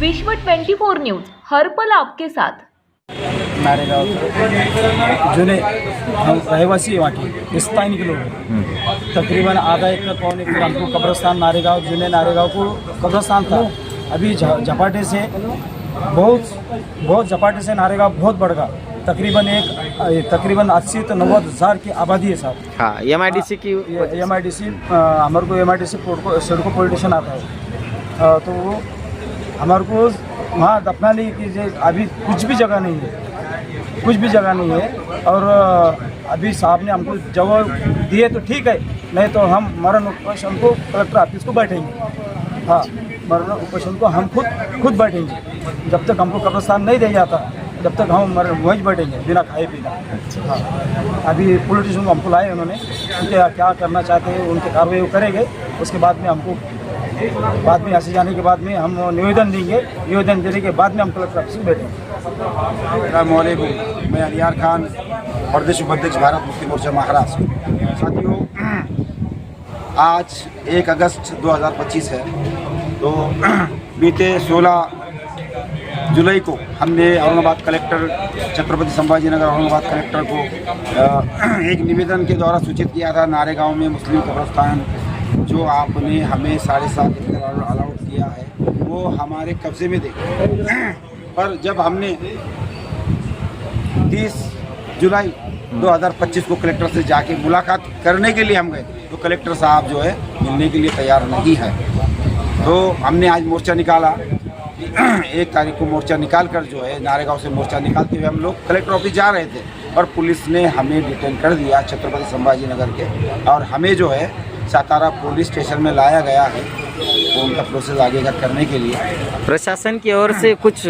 विश्व 24 न्यूज हर पल आपके साथ। नारेगाव जुने हम रहवासी वाटी स्थानीय लोग हैं। तकरीबन आधा एकड़ पौने एकड़ हमको कब्रस्तान नारेगाव जुने नारेगाव को कब्रस्तान था। अभी झपाटे से बहुत झपाटे से नारेगाव बहुत बढ़ गया। तकरीबन 80 से 90 हज़ार की आबादी है साहब। हाँ, एमआईडीसी की एमआईडीसी हमारे को एमआईडीसी सड़कों पॉलिटिशियन आता है, तो वो हमारे को वहाँ दफनाने की अभी कुछ भी जगह नहीं है। और अभी साहब ने हमको जवाब दिए तो ठीक है, नहीं तो हम मरण उपवेशन को कलेक्टर ऑफिस को बैठेंगे। हाँ, मरण उपवेशन को हम खुद बैठेंगे। जब तक हमको कब्रिस्तान नहीं दिया जाता जब तक हम वहीं बैठेंगे बिना खाए पीना। हाँ, अभी पॉलिटिशियन को हमको लाए उन्होंने, उनके क्या करना चाहते हैं उनके कार्रवाई वो करेंगे। उसके बाद में हमको ऐसे जाने के बाद में हम निवेदन देंगे। निवेदन देने के बाद में हम कलेक्टर ऑफिस में बैठेंगे। अस्सलामुअलैकुम, मैं अलियार खान, प्रदेश उपाध्यक्ष भारत मुक्ति मोर्चा महाराष्ट्र। साथियों, आज 1 अगस्त 2025 है, तो बीते 16 जुलाई को हमने औरंगाबाद कलेक्टर छत्रपति संभाजी नगर औरंगाबाद कलेक्टर को एक निवेदन के द्वारा सूचित किया था। नारेगांव में मुस्लिम कब्रिस्तान जो आपने हमें 7.5 एकड़ अलाउट किया है वो हमारे कब्जे में दे। पर जब हमने 30 जुलाई 2025 को कलेक्टर से जाके मुलाकात करने के लिए हम गए, तो कलेक्टर साहब जो है मिलने के लिए तैयार नहीं है। तो हमने आज मोर्चा निकाला। 1 तारीख को मोर्चा निकाल कर जो है नारेगांव से मोर्चा निकालते हुए हम लोग कलेक्टर ऑफिस जा रहे थे, और पुलिस ने हमें डिटेन कर दिया छत्रपति संभाजी नगर के, और हमें जो है सातारा पुलिस स्टेशन में लाया गया है तो उनका प्रोसेस आगे का करने के लिए। प्रशासन की ओर से कुछ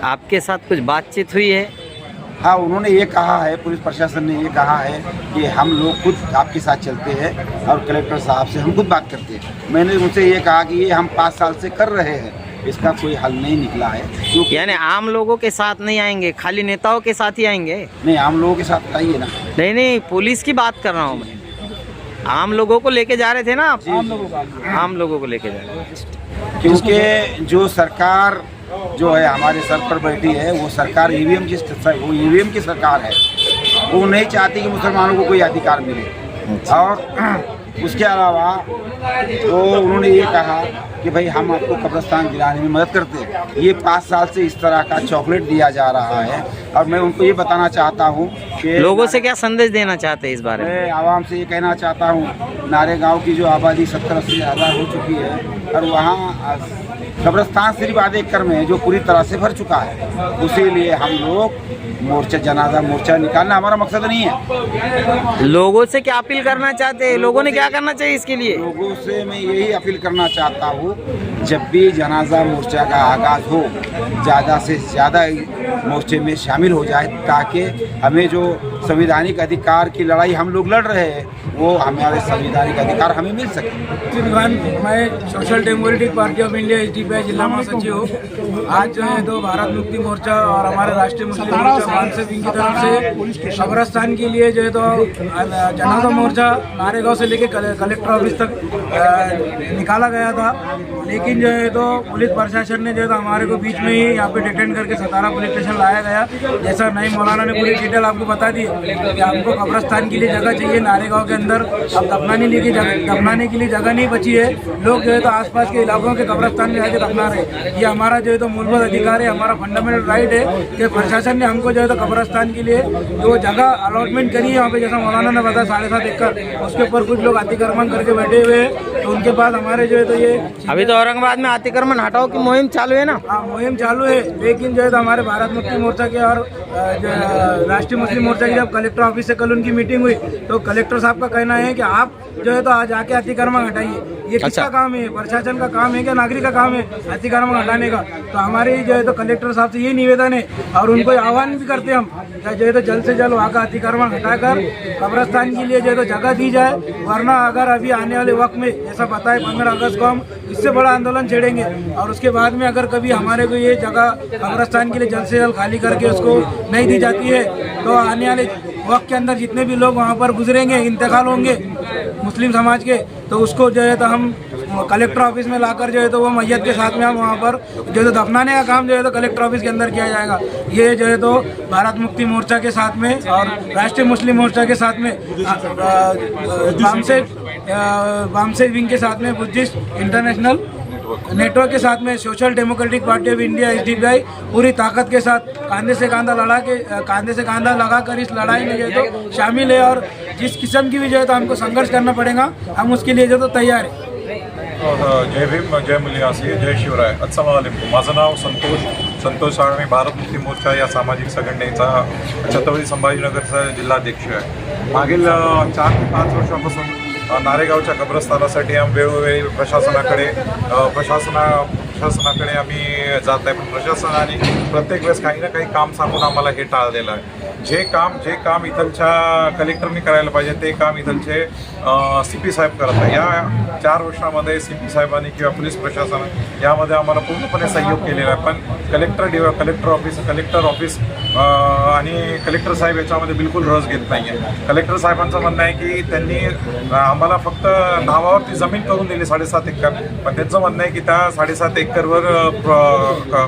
आपके साथ कुछ बातचीत हुई है? हाँ, उन्होंने ये कहा है, पुलिस प्रशासन ने ये कहा है कि हम लोग खुद आपके साथ चलते हैं और कलेक्टर साहब से हम खुद बात करते हैं। मैंने उनसे ये कहा कि ये हम 5 साल से कर रहे हैं, इसका कोई हल नहीं निकला है। यानी आम लोगों के साथ नहीं आएंगे, खाली नेताओं के साथ ही आएंगे? नहीं, आम लोगों के साथ आइए ना। नहीं, पुलिस की बात कर रहा हूँ मैं। आम लोगों को लेके जा रहे थे ना आप? आम लोगों को लेके जा रहे थे, क्योंकि जो सरकार जो है हमारे सर पर बैठी है वो सरकार ईवीएम की सरकार है। वो नहीं चाहती कि मुसलमानों को कोई अधिकार मिले। और उसके अलावा तो उन्होंने ये कहा कि भाई हम आपको कब्रिस्तान दिलाने में मदद करते हैं। ये 5 साल से इस तरह का चॉकलेट दिया जा रहा है, और मैं उनको ये बताना चाहता हूँ कि लोगों से क्या संदेश देना चाहते हैं इस बारे में? मैं आवाम से ये कहना चाहता हूँ, नारेगांव की जो आबादी 70-80 हज़ार हो चुकी है, और वहाँ कब्रिस्तान सिर्फ आधे एकड़ में है जो पूरी तरह से भर चुका है। उसीलिए हम लोग जनाजा मोर्चा निकालना हमारा मकसद नहीं है। लोगों से क्या अपील करना चाहते हैं? लोगों ने क्या करना चाहिए इसके लिए? लोगों से मैं यही अपील करना चाहता हूँ, जब भी जनाजा मोर्चा का आगाज़ हो, ज़्यादा से ज़्यादा मोर्चे में शामिल हो जाए, ताकि हमें जो संवैधानिक अधिकार की लड़ाई हम लोग लड़ रहे हैं वो हमारे संवैधानिक अधिकार हमें मिल सके। मैं social democratic party of India SDPI जिला महासचिव हूँ। आज जो है तो भारत मुक्ति मोर्चा और हमारे राष्ट्रीय मुस्लिम मोर्चा मानसिक विंग की तरफ से कब्रिस्तान के लिए जो है तो जनाजा मोर्चा नारेगांव से लेकर कलेक्टर ऑफिस तक निकाला गया था। लेकिन जो है तो पुलिस प्रशासन ने जो है तो हमारे को बीच में ही यहाँ पे डिटेन करके सतारा पुलिस स्टेशन लाया गया। जैसा नई मौलाना ने पूरी डिटेल आपको बता दी कि हमको कब्रिस्तान के लिए जगह चाहिए नारेगांव के अंदर। अब दफनाने के लिए जगह नहीं बची है। लोग जो है तो आसपास के इलाकों के कब्रिस्तान में जाके दफना रहे। ये हमारा जो है तो मूलभूत अधिकार है, हमारा फंडामेंटल राइट है कि प्रशासन ने हमको जो है तो कब्रिस्तान के लिए जो जगह अलॉटमेंट करी है यहाँ पे, जैसा मौलाना ने बताया 7.5 एकड़, उसके ऊपर कुछ लोग अतिक्रमण करके बैठे हुए हैं। तो उनके पास हमारे जो है तो ये अभी तो औरंगाबाद में अतिक्रमण हटाओ की मुहिम चालू है ना? हाँ, मुहिम चालू है। लेकिन जो है तो हमारे भारत मुक्ति मोर्चा के और राष्ट्रीय मुस्लिम मोर्चा की जब कलेक्टर ऑफिस से कल उनकी मीटिंग हुई, तो कलेक्टर साहब का कहना है कि आप जो है तो आज आके अतिक्रमण हटाइए। ये किसका काम है? प्रशासन का काम है क्या नागरिक का काम है अतिक्रमण हटाने का? तो हमारी जो है तो कलेक्टर साहब से ये निवेदन है, और उनको आह्वान भी करते हैं हम जो है तो जल्द से जल्द वहाँ का अतिक्रमण हटाकर कब्रिस्तान के लिए जो है तो जगह दी जाए। वरना अगर अभी आने वाले वक्त में जैसा पता है 15 अगस्त को हम इससे बड़ा आंदोलन छेड़ेंगे, और उसके बाद में अगर कभी हमारे को ये जगह कब्रिस्तान के लिए जल्द से जल्द खाली करके उसको नहीं दी जाती है, तो आने वाले वक्त के अंदर जितने भी लोग वहाँ पर गुजरेंगे, इंतकाल होंगे मुस्लिम समाज के, तो उसको जो है तो हम कलेक्टर ऑफिस में लाकर जो है तो वो मैयत के साथ में हम वहाँ पर जो है तो दफनाने का काम जो है तो कलेक्टर ऑफिस के अंदर किया जाएगा। ये जो है तो भारत मुक्ति मोर्चा के साथ में और राष्ट्रीय मुस्लिम मोर्चा के साथ में वामसे विंग के साथ में बुद्धिस्ट इंटरनेशनल नेटवर्क के साथ में social democratic party of India SDPI पूरी ताकत के साथ कांधे से कांधा लगाकर इस लड़ाई में जो है तो शामिल है और जिस किस्म की भी जो है तो हमको संघर्ष करना पड़ेगा, हम उसके लिए जो तो तैयार है। जय भीम, जय मुलियासी, जय शिवराय. अस्सलाम वालेकुम. माझं नाव संतोष साळवे, भारत मुक्ती मोर्चा या सामाजिक संघटनेचा छत्रपती संभाजीनगरचा जिल्हाध्यक्ष आहे. मागील 4 ते 5 वर्षापासून नारेगावच्या कब्रस्थानासाठी आम्ही वेळोवेळी प्रशासनाकडे आम्ही जात आहे, पण प्रशासनाने प्रत्येक वेळेस काही ना काही काम सांगून आम्हाला हे टाळलेलं आहे. जे काम इथलच्या कलेक्टरनी करायला पाहिजे ते काम इथलचे CP साहेब करत आहे. या 4 वर्षामध्ये CP साहेबांनी किंवा पोलीस प्रशासनाने यामध्ये आम्हाला पूर्णपणे सहयोग केलेला आहे, पण कलेक्टर ऑफिस आणि कलेक्टर साहेब याच्यामध्ये बिलकुल रस घेत नाही आहे. कलेक्टर साहेबांचं म्हणणं आहे की त्यांनी आम्हाला फक्त नावावरती जमीन करून दिली 7.5 एकर, पण त्यांचं म्हणणं आहे की त्या 7.5 एकरवर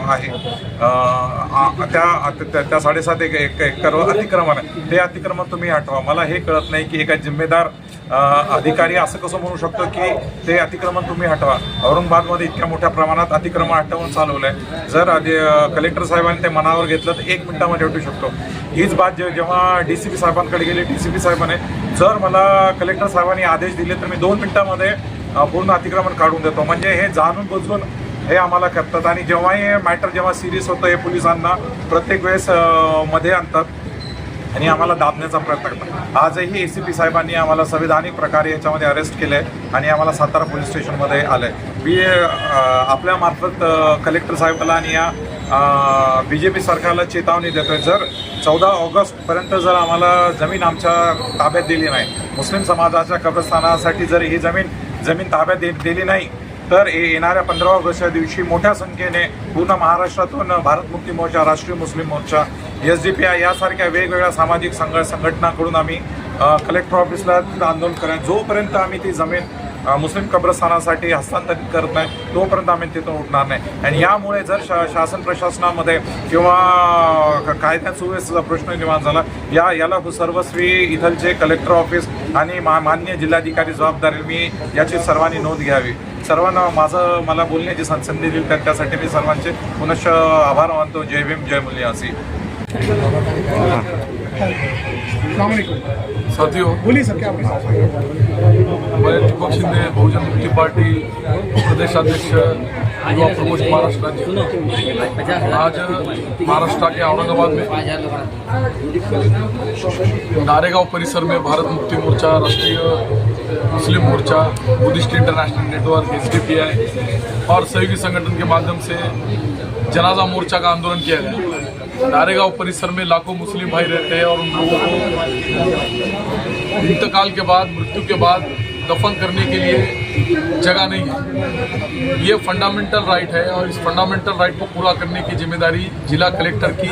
आहे त्या 7.5 एकरवर अतिक्रमण आहे. ते अतिक्रमण तुम्ही हटवा. मला हे कळत नाही की एका जिम्मेदार अधिकारी असं कसं म्हणू शकतो की ते अतिक्रमण तुम्ही हटवा. औरंगाबादमध्ये इतक्या मोठ्या प्रमाणात अतिक्रमण हटवून चालवलं आहे. जर कलेक्टर साहेबांनी ते मनावर घेतलं तर 1 मिनिटामध्ये हटू शकतो. हीच बात जेव्हा DCP साहेबांकडे गेली, DCP साहेबांनी जर मला कलेक्टर साहेबांनी आदेश दिले तर मी 2 मिनिटामध्ये पूर्ण अतिक्रमण काढून देतो. म्हणजे हे जाणून बुजून हे आम्हाला करतात आणि जेव्हा सिरियस होतं हे पोलिसांना प्रत्येक वेळेस मध्ये आणतात आणि आम्हाला दाबण्याचा प्रयत्न करतात. आजही ACP साहेबांनी आम्हाला संविधानिक प्रकारे याच्यामध्ये अरेस्ट केलं आहे आणि आम्हाला सातारा पोलीस स्टेशनमध्ये आलं आहे. मी आपल्यामार्फत कलेक्टर साहेबाला आणि या BJP सरकारला चेतावणी देतोय, जर 14 ऑगस्टपर्यंत जर आम्हाला जमीन आमच्या ताब्यात दिली नाही, मुस्लिम समाजाच्या कब्रस्थानासाठी जर ही जमीन ताब्यात दिली नाही तर येणाऱ्या 15 ऑगस्टच्या दिवशी मोठ्या संख्येने पूर्ण महाराष्ट्रातून भारत मुक्ती मोर्चा, राष्ट्रीय मुस्लिम मोर्चा, SDPI यासारख्या वेगवेगळ्या सामाजिक संघटनांकडून आम्ही कलेक्टर ऑफिसला आंदोलन करायचं. जोपर्यंत आम्ही ती जमीन मुस्लिम कब्रस्थानासाठी हस्तांतरित करत नाही तोपर्यंत आम्ही तिथून उठणार नाही. आणि यामुळे जर शासन प्रशासनामध्ये किंवा कायद्यात सुव्यवस्थेचा प्रश्न निर्माण झाला, याला सर्वस्वी इथलचे कलेक्टर ऑफिस आणि मान्य जिल्हाधिकारी जबाबदारी, मी याची सर्वांनी नोंद घ्यावी. सर्वांना मला बोलण्याची संधी दिली त्यासाठी मी सर्वांचे पुनश्च आभार मानतो. जय भीम, जय मुलियासी. साथियों, बोलिए सर, क्या मैं दीपक शिंदे, बहुजन मुक्ति पार्टी प्रदेशाध्यक्ष, युवा प्रकोष्ठ महाराष्ट्र राज्य। आज महाराष्ट्र के औरंगाबाद में नारेगांव परिसर में भारत मुक्ति मोर्चा, राष्ट्रीय मुस्लिम मोर्चा, बुद्धिस्ट इंटरनेशनल नेटवर्क, SDPI और सहयोगी संगठन के माध्यम से जनाजा मोर्चा का आंदोलन किया गया। नारेगांव परिसर में लाखों मुस्लिम भाई रहते हैं और उन लोगों को इंतकाल के बाद, मृत्यु के बाद दफन करने के लिए जगह नहीं है। ये फंडामेंटल राइट है और इस फंडामेंटल राइट को पूरा करने की जिम्मेदारी जिला कलेक्टर की,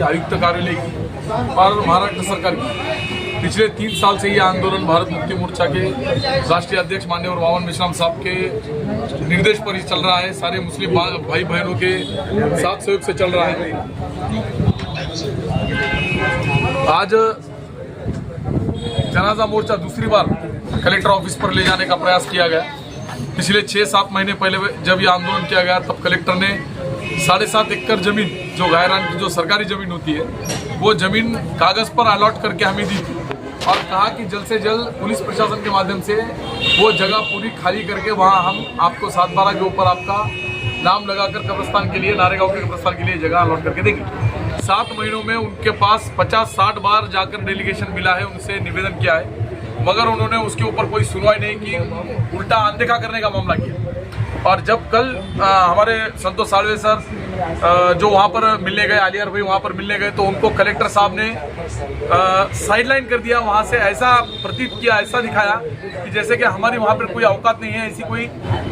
आयुक्त कार्यालय की और महाराष्ट्र सरकार की। पिछले 3 साल से ये आंदोलन भारत मुक्ति मोर्चा के राष्ट्रीय अध्यक्ष माननीय वामन मिश्राम साहब के निर्देश पर ही चल रहा है। सारे मुस्लिम भाई बहनों के साथ सहयोग से चल रहा है। आज जनाजा मोर्चा दूसरी बार कलेक्टर ऑफिस पर ले जाने का प्रयास किया गया। पिछले 6-7 महीने पहले जब ये आंदोलन किया गया तब कलेक्टर ने 7.5 एकड़ जमीन, जो गायरान की जो सरकारी जमीन होती है, वो जमीन कागज पर अलॉट करके हमें दी थी और कहा कि जल्द से जल्द पुलिस प्रशासन के माध्यम से वो जगह पूरी खाली करके वहाँ हम आपको 7/12 के ऊपर आपका नाम लगाकर कब्रिस्तान के लिए, नारेगांव के कब्रिस्तान के लिए जगह अलॉट करके देंगे। 7 महीनों में उनके पास 50-60 बार जाकर डेलीगेशन मिला है, उनसे निवेदन किया है, मगर उन्होंने उसके ऊपर कोई सुनवाई नहीं की, उल्टा अनदेखा करने का मामला किया। और जब कल हमारे संतोष साळवे सर जो वहाँ पर मिलने गए, आलियार भाई वहाँ पर मिलने गए, तो उनको कलेक्टर साहब ने साइडलाइन कर दिया। वहाँ से ऐसा प्रतीत किया, ऐसा दिखाया कि जैसे कि हमारी वहाँ पर कोई औकात नहीं है, ऐसी कोई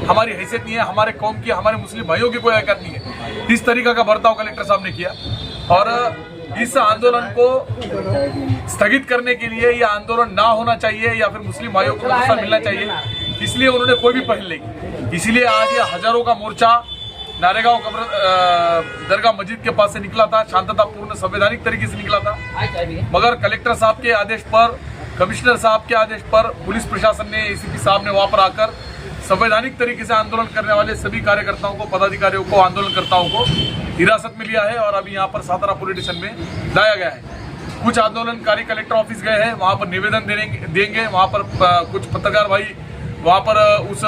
हमारी हैसियत नहीं है, हमारे कौम की, हमारे मुस्लिम भाइयों की कोई औकात नहीं है। इस तरीका का बर्ताव कलेक्टर साहब ने किया और इस आंदोलन को स्थगित करने के लिए यह आंदोलन ना होना चाहिए या फिर मुस्लिम भाइयों को प्रोत्साहन मिलना चाहिए, इसलिए उन्होंने कोई भी पहल नहीं की। इसलिए आज ये हजारों का मोर्चा नारेगांव दरगाह मस्जिद के पास से निकला था, शांततापूर्ण संवैधानिक तरीके से निकला था, मगर कलेक्टर साहब के आदेश पर, कमिश्नर साहब के आदेश पर पुलिस प्रशासन ने, एसीपी साहब ने वहां पर आकर संवैधानिक तरीके से आंदोलन करने वाले सभी कार्यकर्ताओं को, पदाधिकारियों को, आंदोलनकर्ताओं को हिरासत में लिया है और अभी यहाँ पर सातारा पुलिस स्टेशन में लाया गया है। कुछ आंदोलनकारी कलेक्टर ऑफिस गए हैं, वहाँ पर निवेदन देंगे। वहाँ पर कुछ पत्रकार भाई वहाँ पर उस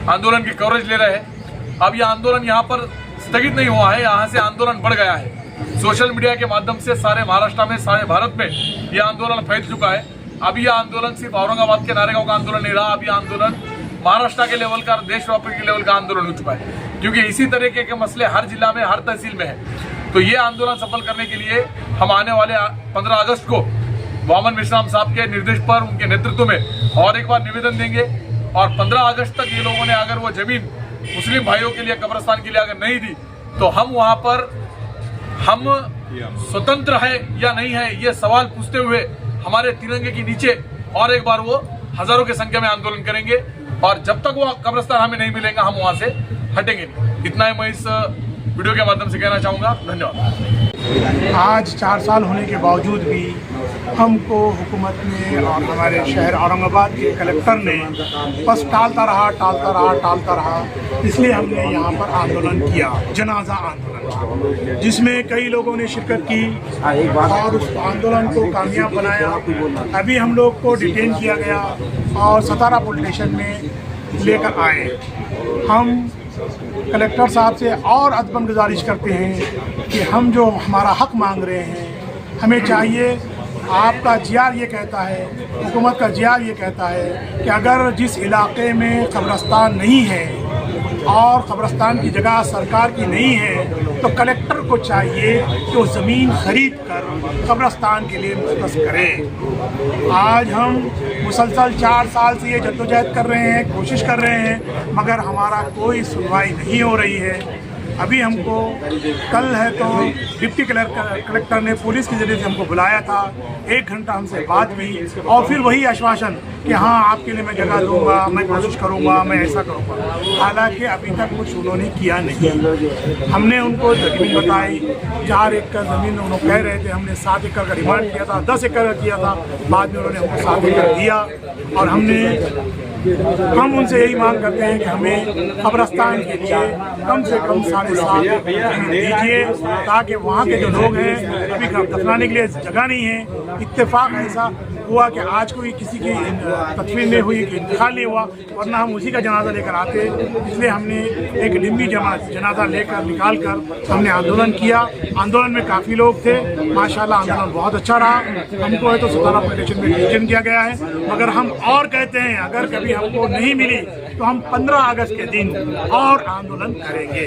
आंदोलन की कवरेज ले रहे हैं। अब यह आंदोलन यहाँ पर स्थगित नहीं हुआ है, यहाँ से आंदोलन बढ़ गया है। सोशल मीडिया के माध्यम से सारे महाराष्ट्र में, सारे भारत में यह आंदोलन फैल चुका है। अभी यह आंदोलन सिर्फ औरंगाबाद के नारेगांव का आंदोलन नहीं रहा, अब यह आंदोलन महाराष्ट्र के लेवल का, देशव्यापी के लेवल का आंदोलन हो चुका है, क्योंकि इसी तरीके के मसले हर जिला में, हर तहसील में है। तो ये आंदोलन सफल करने के लिए हम आने वाले 15 अगस्त को वामन विश्राम साहब के निर्देश पर, उनके नेतृत्व में और एक बार निवेदन देंगे और 15 अगस्त तक ये लोगों ने अगर वो जमीन मुस्लिम भाइयों के लिए, कब्रिस्तान के लिए अगर नहीं दी, तो हम वहाँ पर हम स्वतंत्र है या नहीं है ये सवाल पूछते हुए हमारे तिरंगे के नीचे और एक बार वो हजारों की संख्या में आंदोलन करेंगे और जब तक वो कब्रिस्तान हमें नहीं मिलेगा हम वहां से हटेंगे नहीं। इतना ही मैं इस वीडियो के माध्यम से कहना चाहूँगा। धन्यवाद। आज 4 साल होने के बावजूद भी हमको हुकूमत ने और हमारे शहर औरंगाबाद के कलेक्टर ने बस टालता रहा। इसलिए हमने यहाँ पर आंदोलन किया, जनाजा आंदोलन, जिसमें कई लोगों ने शिरकत की और उस आंदोलन को कामयाब बनाया। अभी हम लोग को डिटेन किया गया और सतारा पुलिस स्टेशन में लेकर आए। हम कलेक्टर साहब से और अदबन गुजारिश करते हैं कि हम जो हमारा हक मांग रहे हैं, हमें चाहिए। आपका जीआर ये कहता है, हुकूमत का जीआर ये कहता है कि अगर जिस इलाके में कब्रिस्तान नहीं है और कब्रिस्तान की जगह सरकार की नहीं है, तो कलेक्टर को चाहिए कि वो ज़मीन खरीद कर कब्रिस्तान के लिए मुख्तस करें। आज हम मुसलसल 4 साल से ये जद्दोजहद कर रहे हैं, कोशिश कर रहे हैं, मगर हमारा कोई सुनवाई नहीं हो रही है। अभी हमको कल है तो डिप्टी कलेक्टर ने पुलिस के जरिए से हमको बुलाया था, 1 घंटा हमसे बात हुई और फिर वही आश्वासन कि हाँ आपके लिए मैं जगह दूंगा, मैं कोशिश करूंगा, मैं ऐसा करूंगा। हालांकि अभी तक कुछ उन्होंने किया नहीं। हमने उनको ज़मीन बताई, 4 एकड़ ज़मीन उन्होंने कह रहे थे, हमने 7 एकड़ का डिमांड किया था, 10 एकड़ किया था, बाद में उन्होंने हमको 7 एकड़ दिया। और हम उनसे यही मांग करते हैं कि हमें कब्रिस्तान के लिए कम से कम 7.5 एकड़ दीजिए, ताकि वहाँ के जो लोग हैं अभी दफनाने के लिए जगह नहीं है। इत्तेफाक ऐसा हुआ कि आज कोई किसी की तदफीन नहीं हुई, कि इंतकाल नहीं हुआ, वरना हम उसी का जनाजा लेकर आते। इसलिए हमने एक डिम्बी जनाजा लेकर निकाल कर हमने आंदोलन किया। आंदोलन में काफ़ी लोग थे, माशाल्लाह आंदोलन बहुत अच्छा रहा। हमको है तो सतारा पुलिस स्टेशन में डिटेन किया गया है, मगर हम और कहते हैं अगर कभी हमको नहीं मिली तो हम 15 अगस्त के दिन और आंदोलन करेंगे।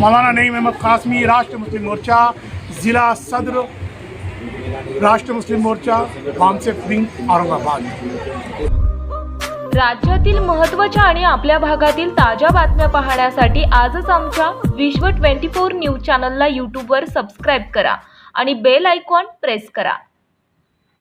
मौलाना नईम अहमद कासमी, राष्ट्रीय मुस्लिम मोर्चा, जिला सदर, राष्ट्रीय मुस्लिम मोर्चा, कॉन्सेप्ट विंग, औरंगाबाद। राज्यातील महत्त्वाच्या आणि आपल्या भागातील ताज्या बातम्या पाहण्यासाठी आजच आमच्या विश्व 24 न्यूज चॅनलला यूट्यूबवर सबस्क्राईब करा आणि बेल आयकॉन प्रेस करा।